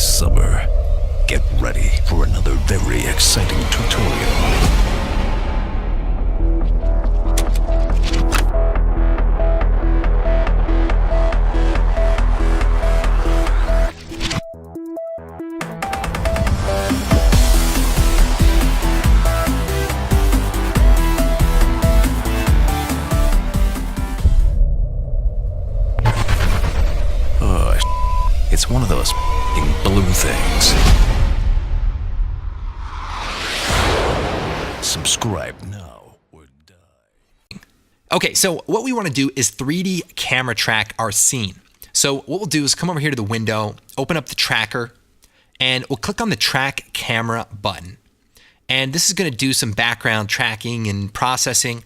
this summer. Get ready for another very exciting tutorial. It's one of those blue things. Subscribe now or die. Okay, so what we want to do is 3D camera track our scene. So what we'll do is come over here to the window, open up the tracker, and we'll click on the track camera button. And this is going to do some background tracking and processing.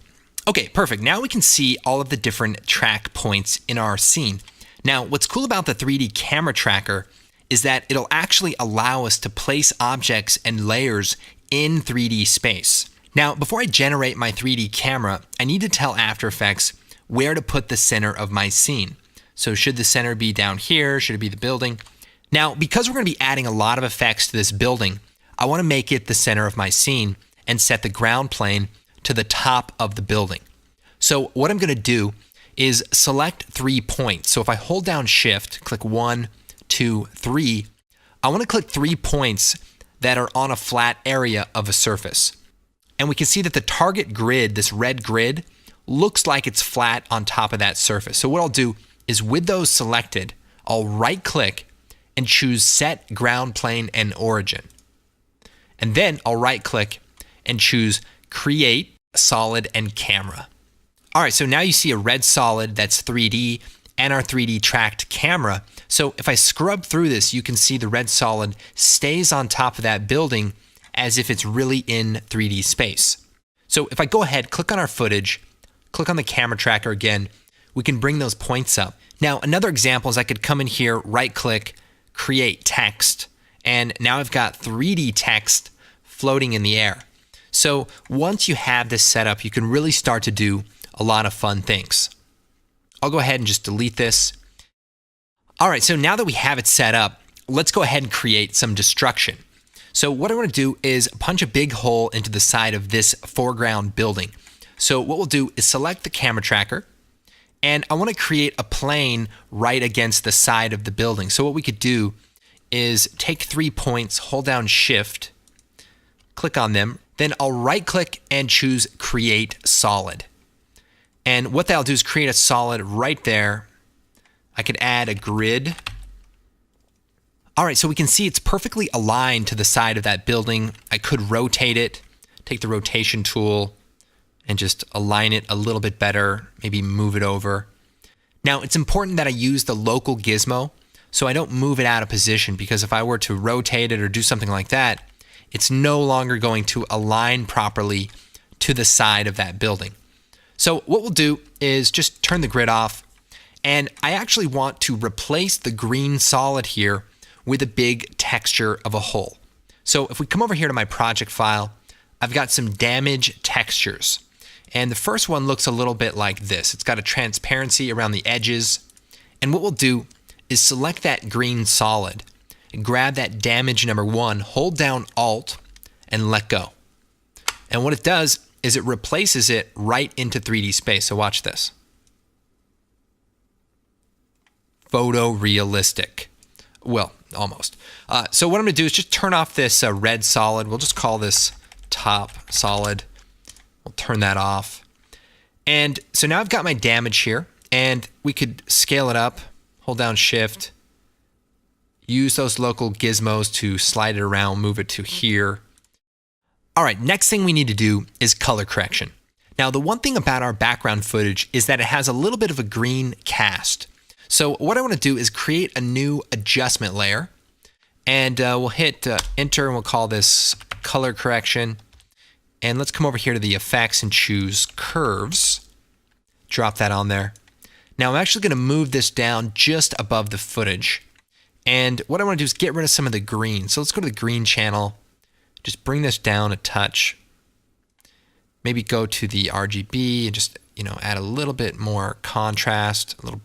Okay, perfect. Now we can see all of the different track points in our scene. Now, what's cool about the 3D camera tracker is that it'll actually allow us to place objects and layers in 3D space. Now, before I generate my 3D camera, I need to tell After Effects where to put the center of my scene. So should the center be down here? Should it be the building? Now, because we're going to be adding a lot of effects to this building, I want to make it the center of my scene and set the ground plane to the top of the building. So what I'm going to do is select 3 points. So if I hold down Shift, click 1, 2, 3, I want to click 3 points that are on a flat area of a surface. And we can see that the target grid, this red grid, looks like it's flat on top of that surface. So what I'll do is with those selected, I'll right click and choose Set Ground Plane and Origin. And then I'll right click and choose Create Solid and Camera. All right, so now you see a red solid that's 3D and our 3D tracked camera. So if I scrub through this, you can see the red solid stays on top of that building as if it's really in 3D space. So if I go ahead, click on our footage, click on the camera tracker again, we can bring those points up. Now, another example is I could come in here, right click, create text, and now I've got 3D text floating in the air. So once you have this set up, you can really start to do a lot of fun things. I'll go ahead and just delete this. All right, so now that we have it set up, let's go ahead and create some destruction. So what I want to do is punch a big hole into the side of this foreground building. So what we'll do is select the camera tracker, and I want to create a plane right against the side of the building. So what we could do is take 3 points, hold down Shift, click on them, then I'll right click and choose Create Solid. And what that'll do is create a solid right there. I could add a grid. All right, so we can see it's perfectly aligned to the side of that building. I could rotate it, take the rotation tool, and just align it a little bit better, maybe move it over. Now, it's important that I use the local gizmo so I don't move it out of position, because if I were to rotate it or do something like that, it's no longer going to align properly to the side of that building. So what we'll do is just turn the grid off, and I actually want to replace the green solid here with a big texture of a hole. So if we come over here to my project file, I've got some damage textures. And the first one looks a little bit like this. It's got a transparency around the edges. And what we'll do is select that green solid and grab that damage number 1, hold down Alt, and let go. And what it does is it replaces it right into 3D space. So watch this. Photorealistic. Well, almost. So what I'm going to do is just turn off this red solid. We'll just call this top solid. We'll turn that off. And so now I've got my damage here, and we could scale it up, hold down Shift, use those local gizmos to slide it around, move it to here. All right, next thing we need to do is color correction. Now, the one thing about our background footage is that it has a little bit of a green cast. So what I want to do is create a new adjustment layer, and we'll hit Enter, and we'll call this color correction. And let's come over here to the effects and choose curves. Drop that on there. Now I'm actually going to move this down just above the footage. And what I want to do is get rid of some of the green. So let's go to the green channel. Just bring this down a touch. Maybe go to the RGB and just, add a little bit more contrast, a little.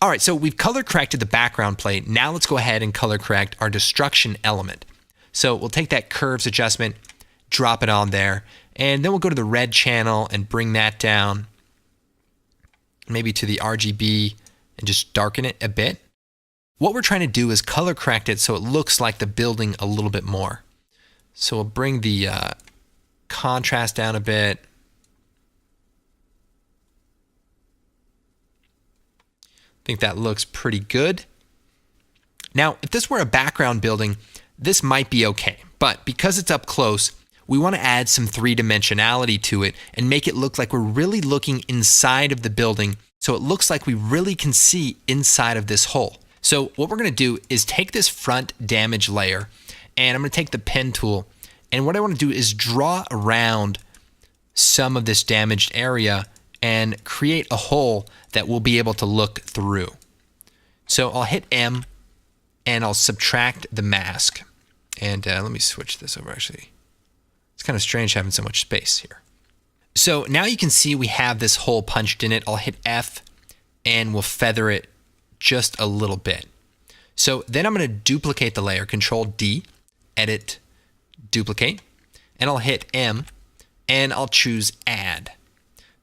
All right, so we've color corrected the background plate. Now let's go ahead and color correct our destruction element. So we'll take that curves adjustment, drop it on there, and then we'll go to the red channel and bring that down, maybe to the RGB, and just darken it a bit. What we're trying to do is color correct it so it looks like the building a little bit more. So we'll bring the contrast down a bit. I think that looks pretty good. Now, if this were a background building, this might be okay. But because it's up close, we want to add some three-dimensionality to it and make it look like we're really looking inside of the building, so it looks like we really can see inside of this hole. So what we're going to do is take this front damage layer, and I'm going to take the pen tool, and what I want to do is draw around some of this damaged area and create a hole that we'll be able to look through. So I'll hit M and I'll subtract the mask. And let me switch this over actually. It's kind of strange having so much space here. So now you can see we have this hole punched in it. I'll hit F and we'll feather it just a little bit. So then I'm going to duplicate the layer, Control D, edit, duplicate, and I'll hit M and I'll choose add.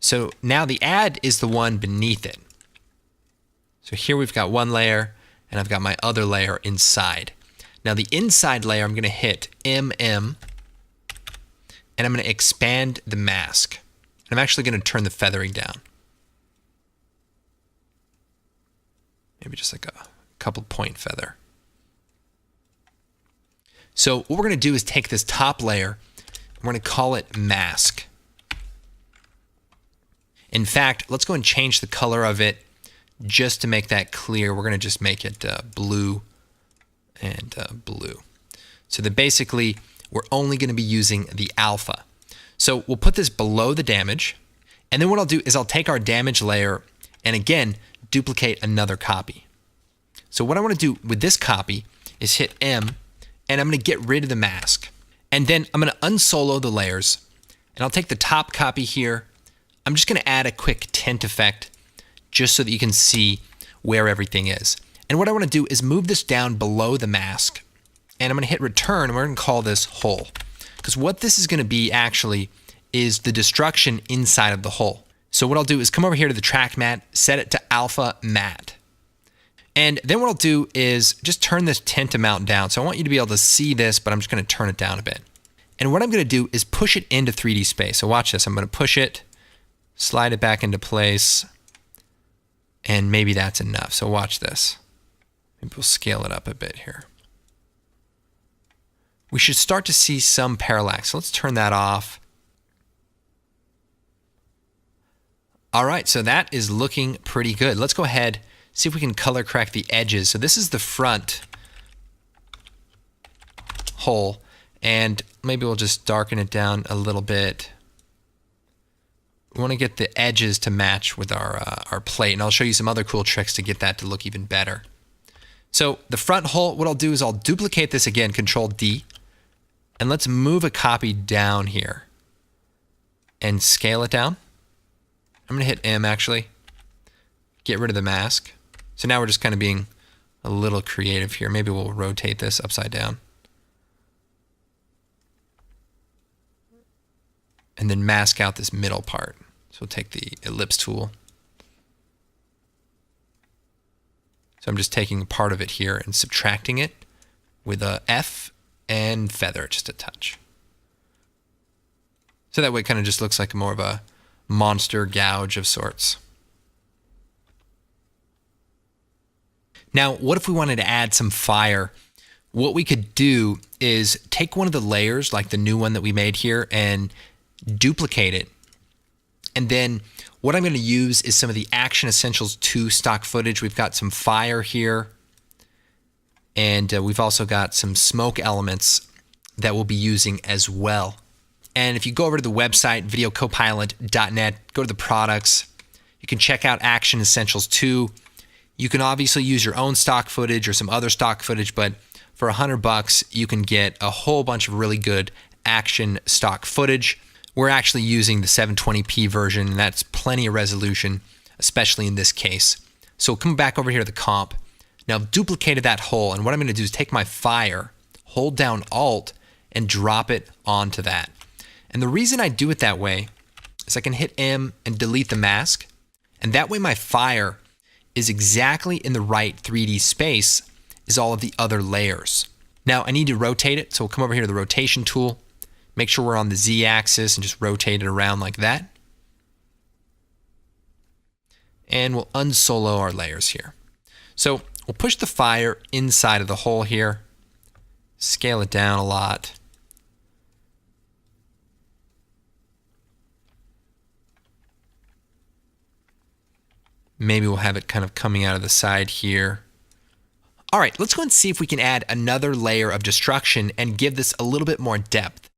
So now the add is the one beneath it. So here we've got one layer and I've got my other layer inside. Now the inside layer, I'm going to hit MM and I'm going to expand the mask. I'm actually going to turn the feathering down. Maybe just like a couple point feather. So what we're going to do is take this top layer, and we're going to call it mask. In fact, let's go and change the color of it just to make that clear. We're going to just make it blue and blue. So that basically we're only going to be using the alpha. So we'll put this below the damage. And then what I'll do is I'll take our damage layer and again, duplicate another copy. So what I want to do with this copy is hit M and I'm going to get rid of the mask. And then I'm going to unsolo the layers and I'll take the top copy here. I'm just going to add a quick tint effect just so that you can see where everything is. And what I want to do is move this down below the mask and I'm going to hit return and we're going to call this hole. Because what this is going to be actually is the destruction inside of the hole. So what I'll do is come over here to the track matte, set it to alpha matte. And then what I'll do is just turn this tint amount down. So I want you to be able to see this, but I'm just going to turn it down a bit. And what I'm going to do is push it into 3D space. So watch this. I'm going to push it, slide it back into place, and maybe that's enough. So watch this. Maybe we'll scale it up a bit here. We should start to see some parallax. So let's turn that off. All right, so that is looking pretty good. Let's go ahead, see if we can color correct the edges. So this is the front hole, and maybe we'll just darken it down a little bit. We want to get the edges to match with our plate, and I'll show you some other cool tricks to get that to look even better. So the front hole, what I'll do is I'll duplicate this again, Control D, and let's move a copy down here and scale it down. I'm going to hit M actually, get rid of the mask. So now we're just kind of being a little creative here. Maybe we'll rotate this upside down. And then mask out this middle part. So we'll take the ellipse tool. So I'm just taking part of it here and subtracting it with a F and feather just a touch. So that way it kind of just looks like more of a monster gouge of sorts. Now, what if we wanted to add some fire? What we could do is take one of the layers, like the new one that we made here, and duplicate it. And then what I'm going to use is some of the Action Essentials 2 stock footage. We've got some fire here, and we've also got some smoke elements that we'll be using as well. And if you go over to the website, videocopilot.net, go to the products, you can check out Action Essentials 2. You can obviously use your own stock footage or some other stock footage, but for $100, you can get a whole bunch of really good action stock footage. We're actually using the 720p version, and that's plenty of resolution, especially in this case. So come back over here to the comp. Now I've duplicated that hole, and what I'm going to do is take my fire, hold down Alt, and drop it onto that. And the reason I do it that way is I can hit M and delete the mask, and that way my fire is exactly in the right 3D space as all of the other layers. Now I need to rotate it, so we'll come over here to the rotation tool, make sure we're on the Z axis and just rotate it around like that. And we'll unsolo our layers here. So we'll push the fire inside of the hole here, scale it down a lot. Maybe we'll have it kind of coming out of the side here. All right, let's go and see if we can add another layer of destruction and give this a little bit more depth.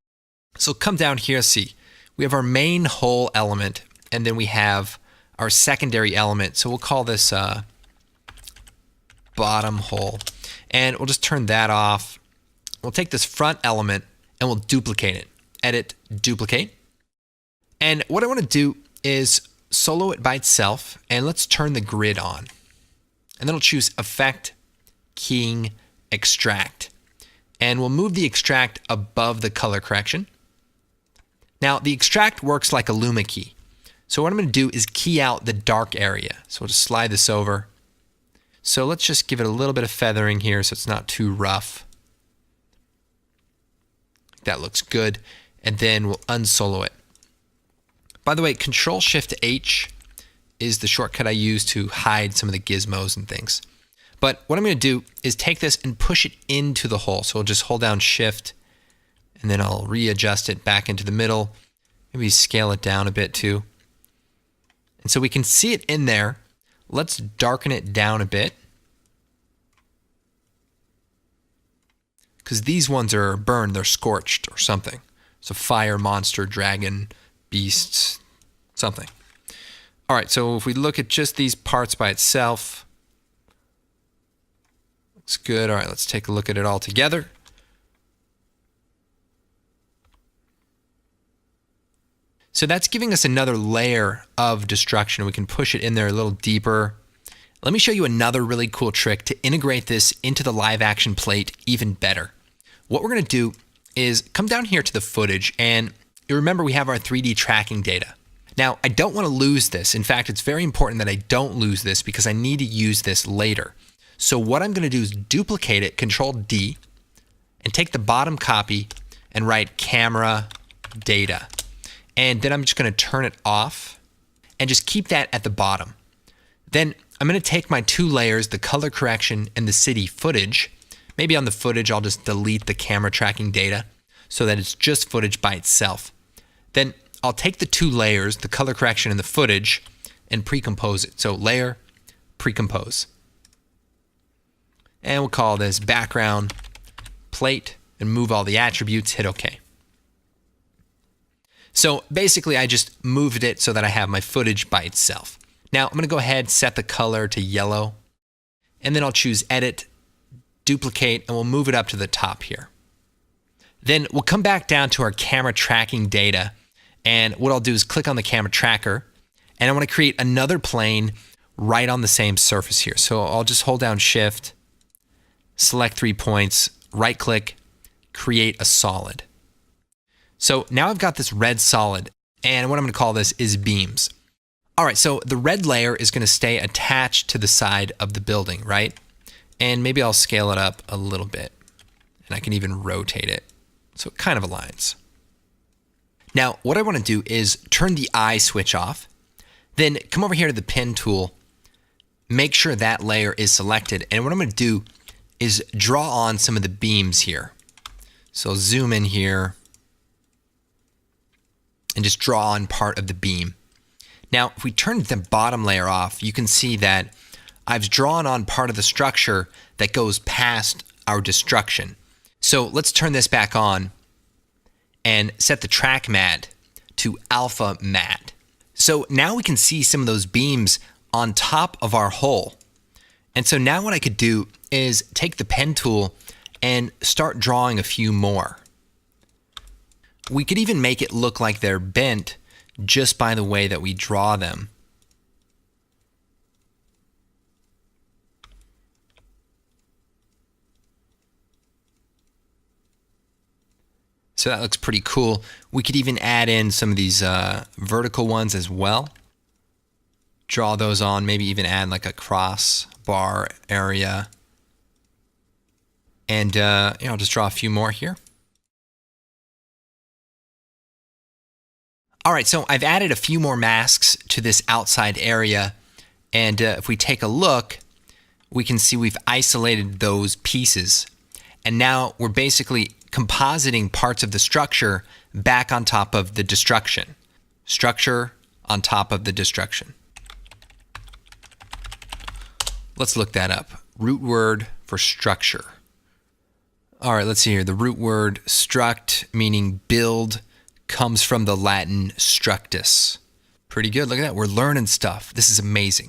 So come down here, see, we have our main hole element, and then we have our secondary element. So we'll call this bottom hole, and we'll just turn that off. We'll take this front element and we'll duplicate it. Edit, duplicate. And what I want to do is solo it by itself, and let's turn the grid on. And then we'll choose Effect, Keying, Extract. And we'll move the extract above the color correction. Now the extract works like a Luma key. So what I'm going to do is key out the dark area. So we'll just slide this over. So let's just give it a little bit of feathering here so it's not too rough. That looks good. And then we'll unsolo it. By the way, Control-Shift-H is the shortcut I use to hide some of the gizmos and things. But what I'm going to do is take this and push it into the hole. So I'll just hold down Shift, and then I'll readjust it back into the middle. Maybe scale it down a bit too. And so we can see it in there. Let's darken it down a bit, because these ones are burned, they're scorched or something. So fire, monster, dragon, beasts, something. All right, so if we look at just these parts by itself, looks good. All right, let's take a look at it all together. So that's giving us another layer of destruction. We can push it in there a little deeper. Let me show you another really cool trick to integrate this into the live action plate even better. What we're going to do is come down here to the footage, and you remember we have our 3D tracking data. Now, I don't want to lose this. In fact, it's very important that I don't lose this because I need to use this later. So what I'm going to do is duplicate it, Control D, and take the bottom copy and write camera data. And then I'm just going to turn it off and just keep that at the bottom. Then I'm going to take my two layers, the color correction and the city footage. Maybe on the footage, I'll just delete the camera tracking data so that it's just footage by itself. Then I'll take the two layers, the color correction and the footage, and pre-compose it. So layer, pre-compose. And we'll call this background plate and move all the attributes, hit OK. So basically I just moved it so that I have my footage by itself. Now I'm going to go ahead, set the color to yellow, and then I'll choose Edit, Duplicate, and we'll move it up to the top here. Then we'll come back down to our camera tracking data, and what I'll do is click on the camera tracker, and I want to create another plane right on the same surface here. So I'll just hold down Shift, select 3 points, right click, create a solid. So now I've got this red solid, and what I'm going to call this is beams. All right, so the red layer is going to stay attached to the side of the building, right? And maybe I'll scale it up a little bit, and I can even rotate it so it kind of aligns. Now, what I want to do is turn the eye switch off, then come over here to the pen tool, make sure that layer is selected, and what I'm going to do is draw on some of the beams here. So zoom in here, and just draw on part of the beam. Now, if we turn the bottom layer off, you can see that I've drawn on part of the structure that goes past our destruction. So let's turn this back on and set the track matte to alpha matte. So now we can see some of those beams on top of our hole. And so now what I could do is take the pen tool and start drawing a few more. We could even make it look like they're bent just by the way that we draw them. So that looks pretty cool. We could even add in some of these vertical ones as well. Draw those on, maybe even add like a crossbar area. And I'll just draw a few more here. All right, so I've added a few more masks to this outside area. And if we take a look, we can see we've isolated those pieces. And now we're basically compositing parts of the structure back on top of the destruction. Structure on top of the destruction. Let's look that up. Root word for structure. All right, let's see here. The root word struct, meaning build, comes from the Latin structus. Pretty good. Look at that. We're learning stuff. This is amazing.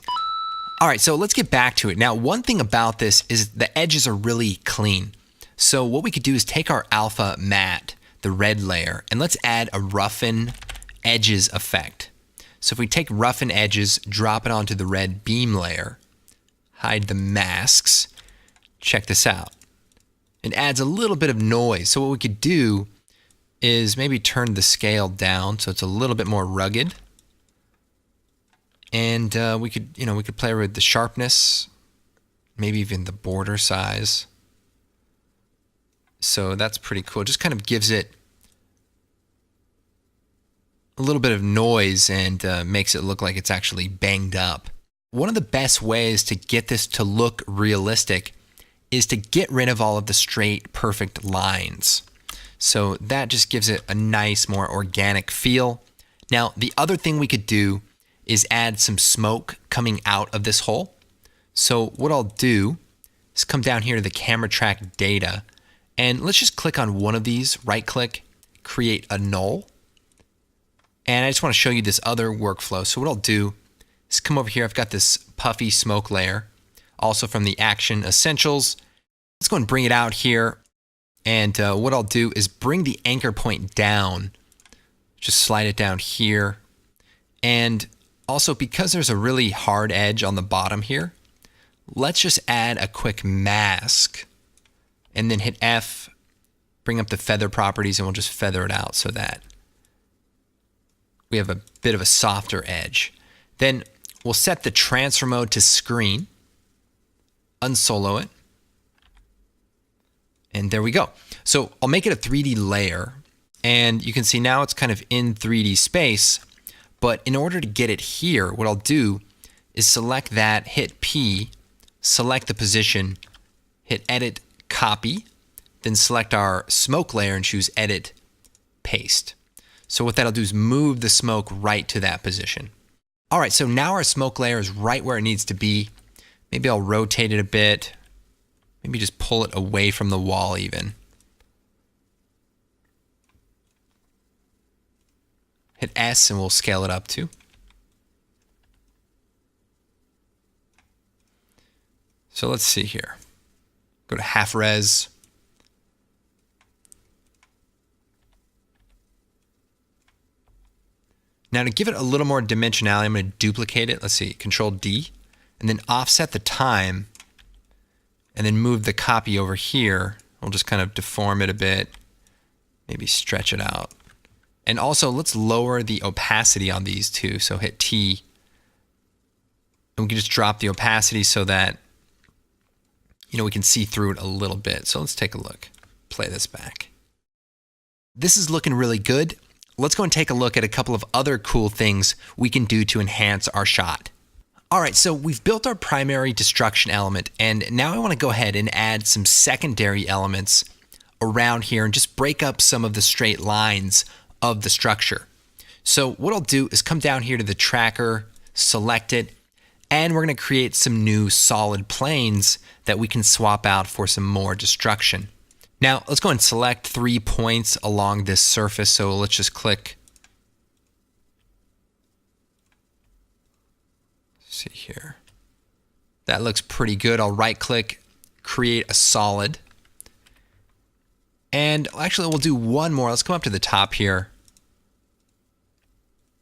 All right, so let's get back to it. Now, one thing about this is the edges are really clean. So what we could do is take our alpha matte, the red layer, and let's add a roughen edges effect. So if we take roughen edges, drop it onto the red beam layer, hide the masks, check this out. It adds a little bit of noise. So what we could do is maybe turn the scale down so it's a little bit more rugged. And we could play with the sharpness, maybe even the border size. So that's pretty cool. It just kind of gives it a little bit of noise and makes it look like it's actually banged up. One of the best ways to get this to look realistic is to get rid of all of the straight, perfect lines. So that just gives it a nice, more organic feel. Now, the other thing we could do is add some smoke coming out of this hole. So what I'll do is come down here to the camera track data, and let's just click on one of these, right click, create a null. And I just want to show you this other workflow. So what I'll do is come over here. I've got this puffy smoke layer, also from the Action Essentials. Let's go and bring it out here. And what I'll do is bring the anchor point down, just slide it down here. And also, because there's a really hard edge on the bottom here, let's just add a quick mask and then hit F, bring up the feather properties, and we'll just feather it out so that we have a bit of a softer edge. Then we'll set the transfer mode to screen, unsolo it, and there we go. So I'll make it a 3D layer, and you can see now it's kind of in 3D space. But in order to get it here, what I'll do is select that, hit P, select the position, hit Edit, Copy, then select our smoke layer and choose Edit, Paste. So what that'll do is move the smoke right to that position. All right, so now our smoke layer is right where it needs to be. Maybe I'll rotate it a bit. Maybe just pull it away from the wall even. Hit S and we'll scale it up too. So let's see here. Go to half res. Now to give it a little more dimensionality, I'm going to duplicate it. Let's see, Control D, and then offset the time, and then move the copy over here. We'll just kind of deform it a bit, maybe stretch it out. And also, let's lower the opacity on these two. So hit T. And we can just drop the opacity so that, we can see through it a little bit. So let's take a look. Play this back. This is looking really good. Let's go and take a look at a couple of other cool things we can do to enhance our shot. All right, so we've built our primary destruction element, and now I want to go ahead and add some secondary elements around here and just break up some of the straight lines of the structure. So what I'll do is come down here to the tracker, select it, and we're going to create some new solid planes that we can swap out for some more destruction. Now let's go and select 3 points along this surface. So let's just click. Let's see here. That looks pretty good. I'll right click, create a solid. And actually we'll do one more. Let's come up to the top here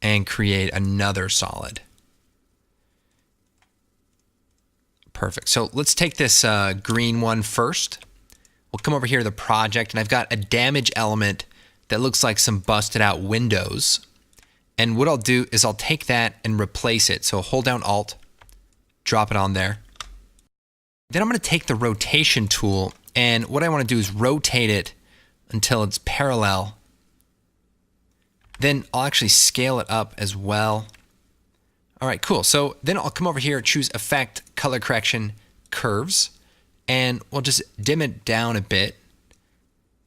and create another solid. Perfect. So let's take this green one first. We'll come over here to the project, and I've got a damage element that looks like some busted out windows. And what I'll do is I'll take that and replace it. So hold down Alt, drop it on there. Then I'm going to take the rotation tool, and what I want to do is rotate it until it's parallel. Then I'll actually scale it up as well. All right, cool. So then I'll come over here, choose Effect, Color Correction, Curves, and we'll just dim it down a bit.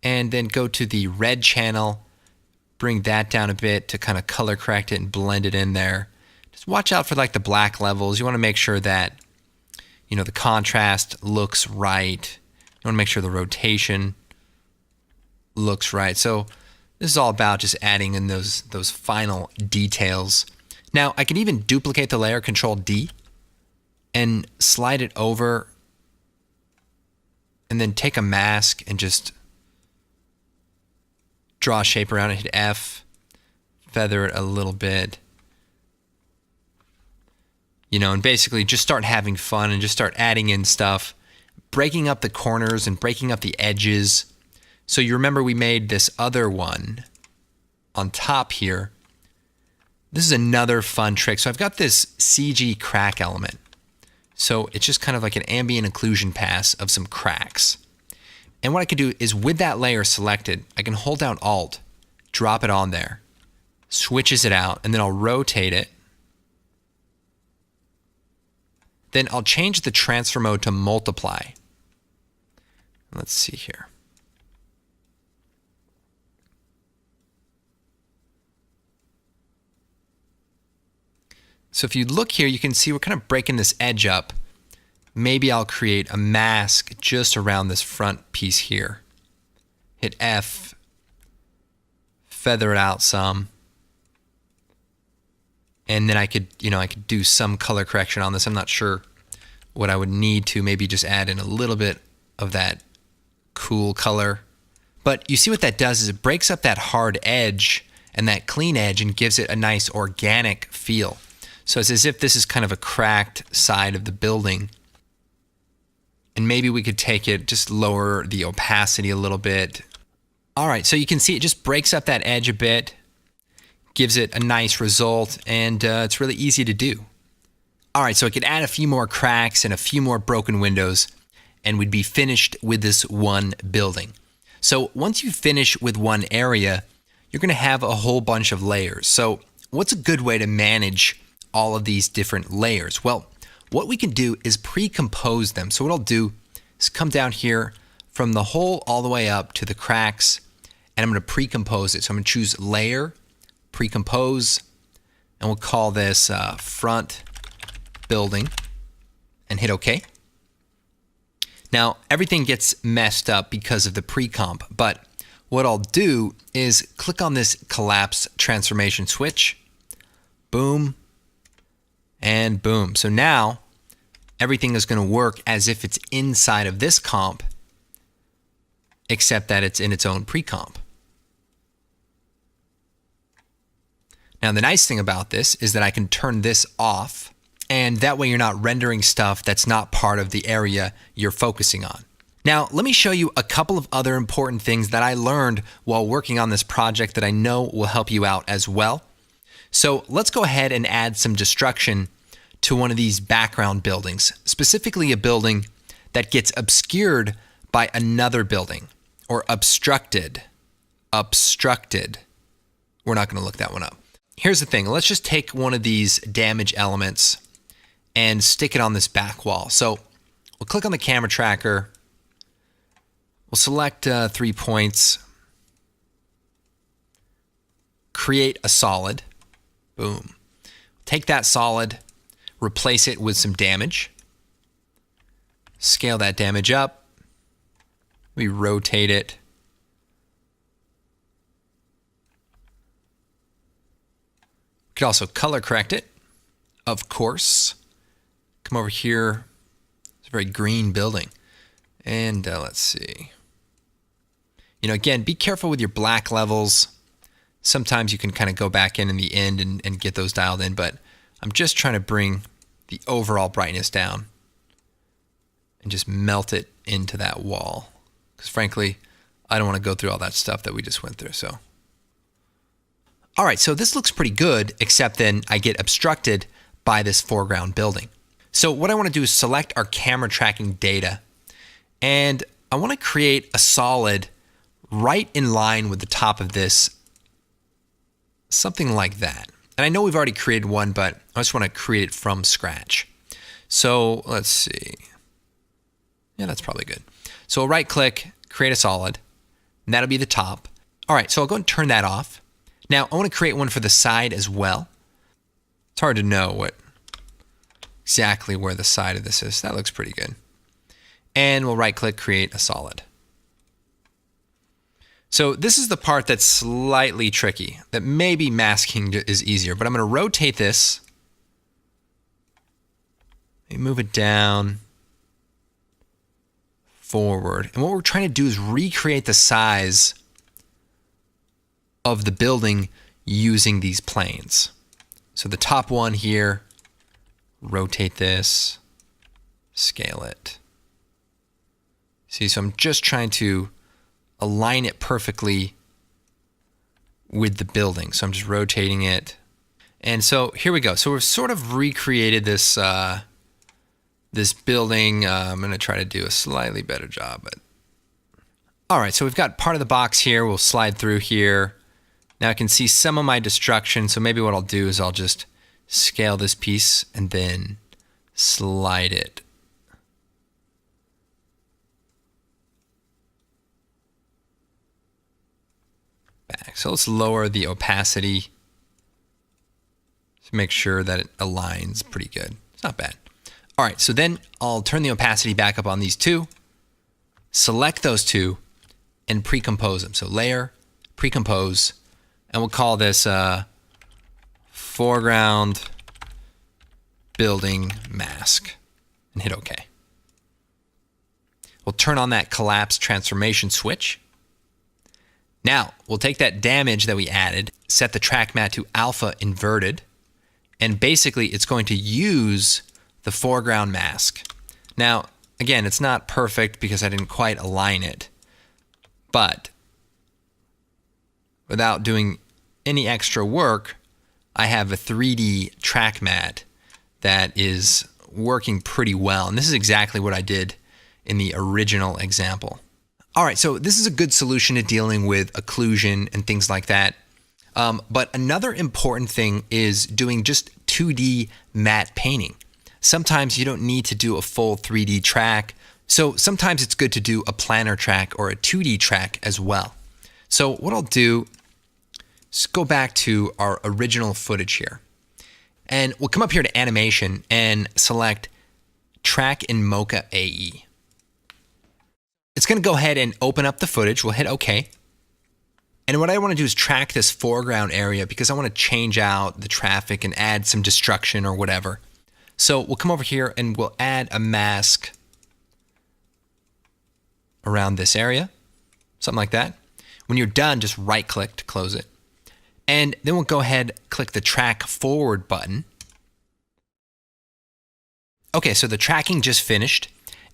And then go to the red channel, bring that down a bit to kind of color correct it and blend it in there. Just watch out for like the black levels. You want to make sure that, you know, the contrast looks right. You want to make sure the rotation looks right. So this is all about just adding in those final details. Now I can even duplicate the layer, Control D, and slide it over, and then take a mask and just draw a shape around it, hit F, feather it a little bit. You know, and basically just start having fun and just start adding in stuff, breaking up the corners and breaking up the edges. So you remember we made this other one on top here. This is another fun trick. So I've got this CG crack element. So it's just kind of like an ambient occlusion pass of some cracks. And what I can do is with that layer selected, I can hold down Alt, drop it on there, switches it out, and then I'll rotate it. Then I'll change the transfer mode to multiply. Let's see here. So if you look here, you can see we're kind of breaking this edge up. Maybe I'll create a mask just around this front piece here. Hit F, feather it out some. And then I could do some color correction on this. I'm not sure what I would need to, maybe just add in a little bit of that cool color. But you see what that does is it breaks up that hard edge and that clean edge and gives it a nice organic feel. So it's as if this is kind of a cracked side of the building. And maybe we could take it, just lower the opacity a little bit. All right, so you can see it just breaks up that edge a bit, gives it a nice result, and it's really easy to do. All right, so I could add a few more cracks and a few more broken windows, and we'd be finished with this one building. So once you finish with one area, you're gonna have a whole bunch of layers. So what's a good way to manage all of these different layers? Well, what we can do is pre-compose them. So what I'll do is come down here from the hole all the way up to the cracks, and I'm going to pre-compose it. So I'm going to choose Layer, Pre-compose, and we'll call this Front Building, and hit OK. Now everything gets messed up because of the pre-comp, but what I'll do is click on this Collapse Transformation switch, boom, and boom. So now everything is going to work as if it's inside of this comp, except that it's in its own pre-comp. Now the nice thing about this is that I can turn this off, and that way you're not rendering stuff that's not part of the area you're focusing on. Now let me show you a couple of other important things that I learned while working on this project that I know will help you out as well. So let's go ahead and add some destruction to one of these background buildings, specifically a building that gets obscured by another building, or obstructed. We're not going to look that one up. Here's the thing. Let's just take one of these damage elements and stick it on this back wall. So we'll click on the camera tracker. We'll select 3 points. Create a solid. Boom. Take that solid, replace it with some damage. Scale that damage up. We rotate it. We could also color correct it, of course. Come over here. It's a very green building. And let's see. You know, again, be careful with your black levels. Sometimes you can kind of go back in the end and get those dialed in, but I'm just trying to bring the overall brightness down and just melt it into that wall. Because frankly, I don't want to go through all that stuff that we just went through. So All right, so this looks pretty good, except then I get obstructed by this foreground building. So what I want to do is select our camera tracking data, and I want to create a solid right in line with the top of this, something like that. And I know we've already created one, but I just want to create it from scratch. So let's see. Yeah, that's probably good. So I'll right click, create a solid, and that'll be the top. All right, so I'll go and turn that off. Now I want to create one for the side as well. It's hard to know exactly where the side of this is. That looks pretty good. And we'll right click, create a solid. So this is the part that's slightly tricky, that maybe masking is easier, but I'm going to rotate this. Move it down, forward. And what we're trying to do is recreate the size of the building using these planes. So the top one here, rotate this, scale it. See, so I'm just trying to align it perfectly with the building. So I'm just rotating it. And so here we go. So we've sort of recreated this this building. I'm going to try to do a slightly better job. But all right, so we've got part of the box here. We'll slide through here. Now I can see some of my destruction. So maybe what I'll do is I'll just scale this piece and then slide it. Back. So let's lower the opacity to make sure that it aligns pretty good. It's not bad. All right, so then I'll turn the opacity back up on these two, select those two, and pre-compose them. So layer, pre-compose, and we'll call this foreground building mask, and hit OK. We'll turn on that collapse transformation switch. Now, we'll take that damage that we added, set the track matte to alpha inverted, and basically it's going to use the foreground mask. Now, again, it's not perfect because I didn't quite align it, but without doing any extra work, I have a 3D track matte that is working pretty well. And this is exactly what I did in the original example. All right, so this is a good solution to dealing with occlusion and things like that. But another important thing is doing just 2D matte painting. Sometimes you don't need to do a full 3D track. So sometimes it's good to do a planar track or a 2D track as well. So what I'll do is go back to our original footage here. And we'll come up here to animation and select track in Mocha AE. It's going to go ahead and open up the footage. We'll hit OK. And what I want to do is track this foreground area because I want to change out the traffic and add some destruction or whatever. So we'll come over here and we'll add a mask around this area, something like that. When you're done, just right click to close it. And then we'll go ahead, click the track forward button. Okay, so the tracking just finished.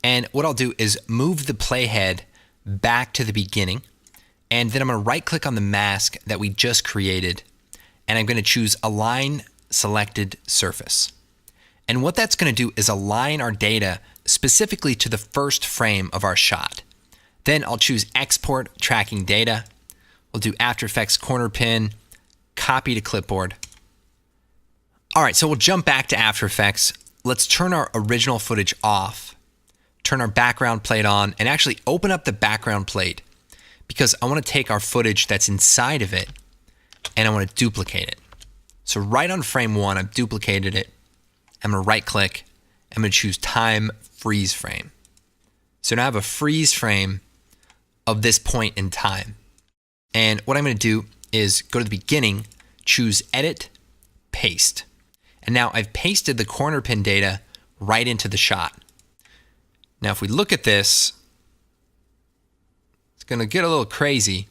And what I'll do is move the playhead back to the beginning. And then I'm going to right click on the mask that we just created. And I'm going to choose Align Selected Surface. And what that's going to do is align our data specifically to the first frame of our shot. Then I'll choose Export Tracking Data. We'll do After Effects Corner Pin, Copy to Clipboard. All right, so we'll jump back to After Effects. Let's turn our original footage off, turn our background plate on, and actually open up the background plate because I want to take our footage that's inside of it and I want to duplicate it. So right on frame 1, I've duplicated it. I'm going to right click. I'm going to choose Time Freeze Frame. So now I have a freeze frame of this point in time. And what I'm going to do is go to the beginning, choose Edit, Paste. And now I've pasted the corner pin data right into the shot. Now if we look at this, it's going to get a little crazy.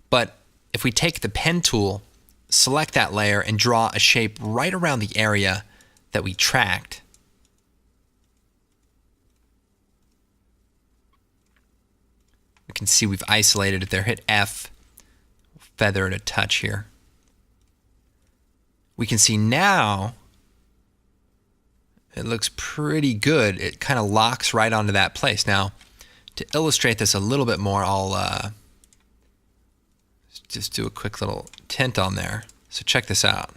But if we take the pen tool, select that layer and draw a shape right around the area that we tracked. You can see we've isolated it there. Hit F, feather it a touch here. we can see now it looks pretty good. It kind of locks right onto that place. Now, to illustrate this a little bit more, I'll just do a quick little tint on there. So check this out.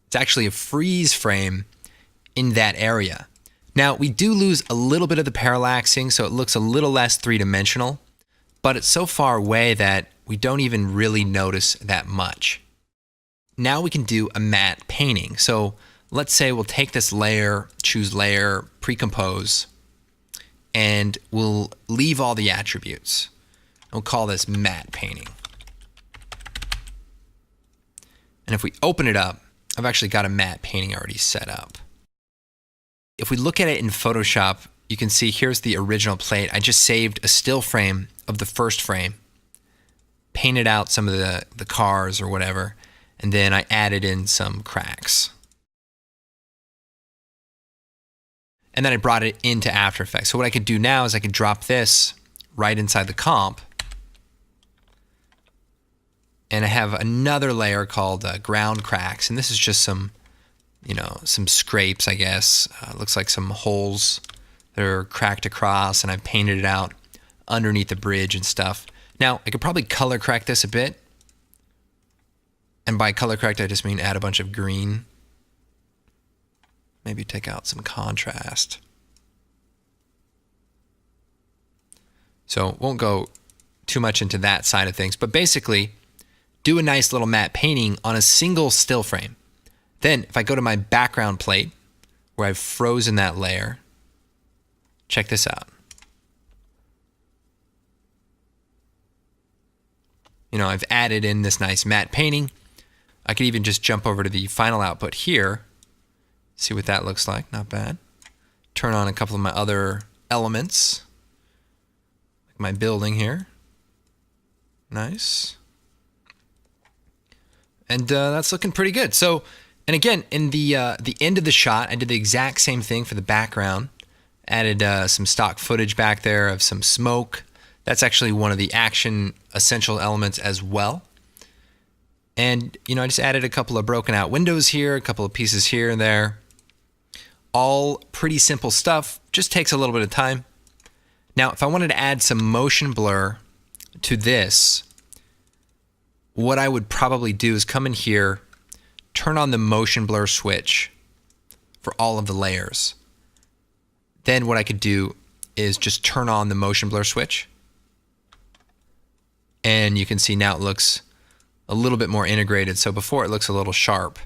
It's actually a freeze frame in that area. Now, we do lose a little bit of the parallaxing, so it looks a little less three-dimensional, but it's so far away that we don't even really notice that much. Now we can do a matte painting. So let's say we'll take this layer, choose layer, pre-compose, and we'll leave all the attributes. We'll call this matte painting. And if we open it up, I've actually got a matte painting already set up. If we look at it in Photoshop, you can see here's the original plate. I just saved a still frame of the first frame, painted out some of the cars or whatever, and then I added in some cracks. And then I brought it into After Effects. So what I could do now is I could drop this right inside the comp, and I have another layer called ground cracks, and this is just some, some scrapes, I guess. Looks like some holes that are cracked across, and I've painted it out underneath the bridge and stuff. Now, I could probably color correct this a bit, and by color correct, I just mean add a bunch of green. Maybe take out some contrast. So won't go too much into that side of things, but basically, do a nice little matte painting on a single still frame. Then if I go to my background plate where I've frozen that layer, check this out. I've added in this nice matte painting. I could even just jump over to the final output here, see what that looks like. Not bad. Turn on a couple of my other elements, like my building here. Nice. And that's looking pretty good. So, and again, in the end of the shot, I did the exact same thing for the background. Added some stock footage back there of some smoke. That's actually one of the action essential elements as well. And, I just added a couple of broken out windows here, a couple of pieces here and there. All pretty simple stuff, just takes a little bit of time. Now, if I wanted to add some motion blur to this, what I would probably do is come in here, turn on the motion blur switch for all of the layers. Then what I could do is just turn on the motion blur switch. And you can see now it looks a little bit more integrated. So before it looks a little sharp,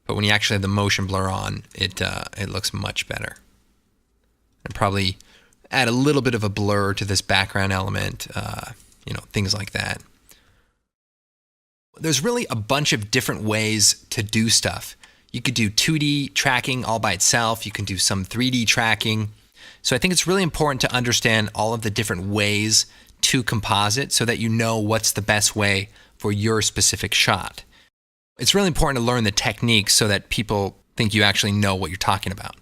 but when you actually have the motion blur on, it looks much better. And probably add a little bit of a blur to this background element, things like that. There's really a bunch of different ways to do stuff. You could do 2D tracking all by itself. You can do some 3D tracking. So I think it's really important to understand all of the different ways to composite so that you know what's the best way for your specific shot. It's really important to learn the techniques so that people think you actually know what you're talking about.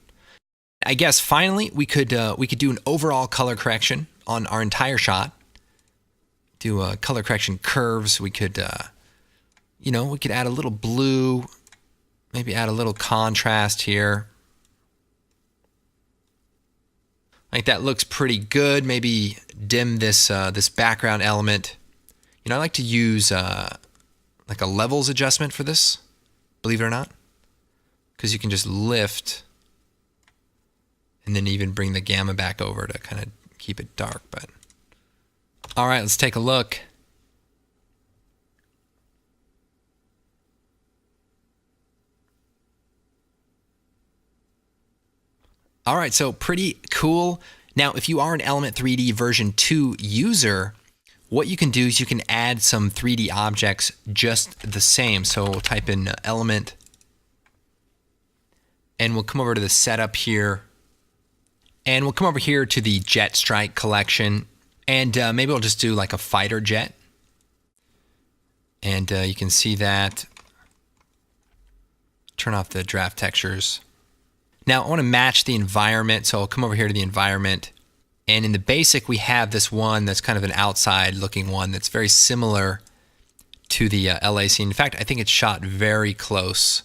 I guess finally we could do an overall color correction on our entire shot. Do a color correction curves. We could we could add a little blue, maybe add a little contrast here. Like that looks pretty good. Maybe dim this this background element. I like to use like a levels adjustment for this, believe it or not, because you can just lift and then even bring the gamma back over to kind of keep it dark. But all right, let's take a look. All right, so pretty cool. Now, if you are an Element 3D version 2 user, what you can do is you can add some 3D objects just the same. So we'll type in Element, and we'll come over to the setup here, and we'll come over here to the Jet Strike collection, and maybe we'll just do like a fighter jet. And you can see that. Turn off the draft textures. Now I want to match the environment, so I'll come over here to the environment, and in the basic we have this one that's kind of an outside looking one that's very similar to the LA scene. In fact, I think it's shot very close.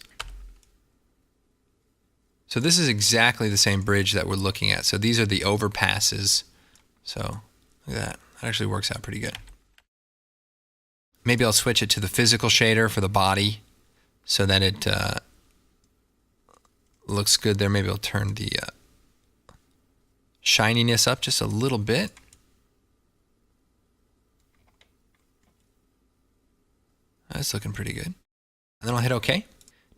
So this is exactly the same bridge that we're looking at. So these are the overpasses. So look at that. That actually works out pretty good. Maybe I'll switch it to the physical shader for the body so that it looks good there. Maybe I'll turn the shininess up just a little bit. That's looking pretty good. And then I'll hit OK.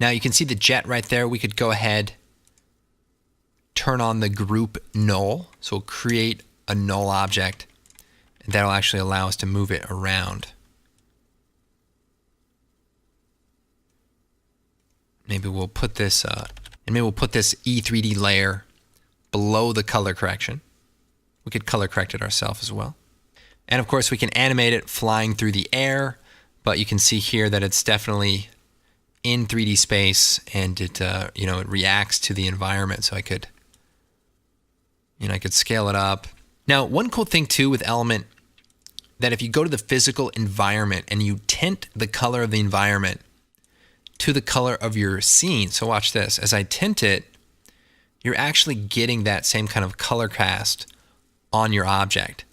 Now you can see the jet right there. We could go ahead, turn on the group null. So we'll create a null object, and that'll actually allow us to move it around. Maybe we'll put this, E3D layer below the color correction. We could color correct it ourselves as well. And of course we can animate it flying through the air, but you can see here that it's definitely in 3D space, and it, it reacts to the environment. So I could scale it up. Now, one cool thing too with Element, that if you go to the physical environment and you tint the color of the environment to the color of your scene. So watch this. As I tint it, you're actually getting that same kind of color cast on your object.